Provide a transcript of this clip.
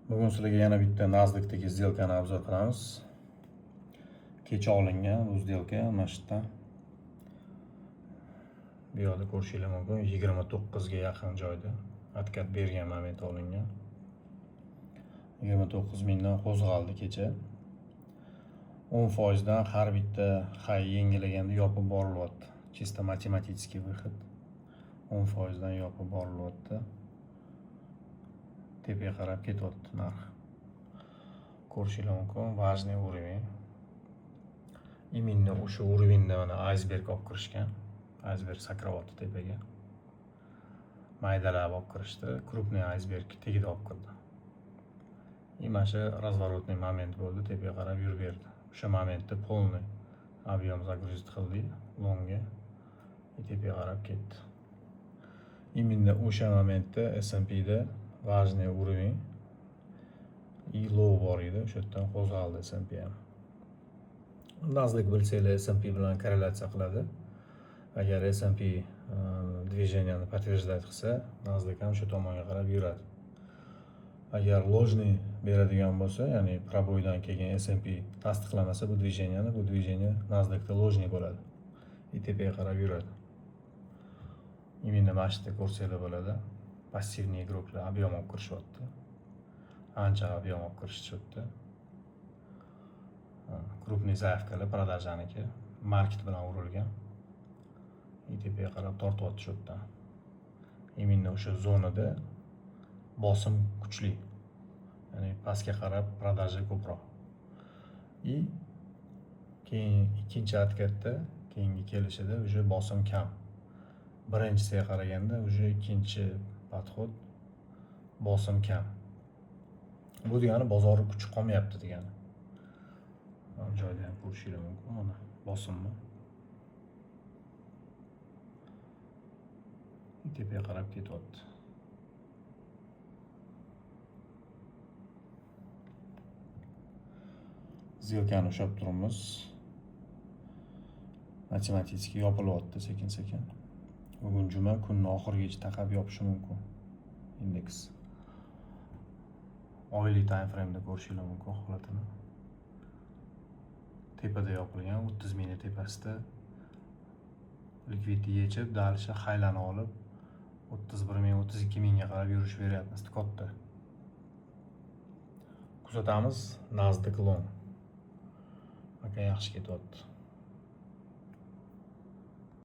Bugun sizlarga yana bitta Nasdaqdagi сделкani obzor qilamiz. Kecha olingan bu сделка mana shu yerda. Bu yerda ko'rishingiz mumkin 29 ga yaqin joyda откат bergan moment olingan. 29 mingdan qo'zg'aldi kecha. 10% dan har bitta hay yengilaganda yopib borilyapti. Чисто математический выход. 10% dan yopib borilyapti. Tepaga qarab ketyapti narx. Ko'rishingiz mumkin, важный уровень. Именно o'sha уровеньda mana iceberg olib kirishgan. Iceberg sakrayapti tepaga. Maydalab olib kirishdi, крупный iceberg tagida olib kirdi. Mana shu разворотный moment bo'ldi, tepaga qarab yuraverdi. O'sha momentda полный объем загрузить qildi longga. Tepaga qarab ketdi. Именно o'sha momentda S&P da важный уровень и low bor edi, o'sha yerdan qo'zg'aldi S&P ham. Nasdaq bilsanglar S&P bilan korrelyatsiya qiladi. Agar S&P движенияni подтверждать qilsa, Nasdaq ham shu tomonga qarab yuradi. Agar ложный beradigan bo'lsa, ya'ni proboydan keyin S&P tasdiqlamasa bu движенияni, bu движение Nasdaqda ложный bo'ladi. Tepaga qarab yuradi. Именно mana shu yerda ko'rsanglar bo'ladi. Passivniy игрокlar объем olib kirishyapti. Ancha объем olib kirishyapti. Крупный zaifkalar продажанiki market bilan urilgan. Tepaga qarab tortyapti shu yerdan. Именно o'sha zonada bosim kuchli. Ya'ni pastga qarab продажа ko'proq. И keyin ikkinchi откатda keyingi kelishida o'sha bosim kam. Birinchisiga qaraganda o'sha ikkinchi подход bosim kam. Bu degani bozor kuchi qolmayapti degani. Mana joyda ham ko'rishingiz mumkin, mana bosimni. Tepaga qarab ketyapti. Сделкani ushlab turibmiz. Matematik yopilyapti sekin-sekin. Bugun juma, kunning oxirigacha taqab yopishi mumkin. Indeks. Oylik time frame'da ko'rishingiz mumkin holatini. Tepada yopilgan 30 ming tepasida likvidni yechib, dalisha haylani olib 31 ming, 32 mingga qarab yurish beryapmiz katta. Kuzatamiz Nasdaq long. Aka yaxshi ketyapti.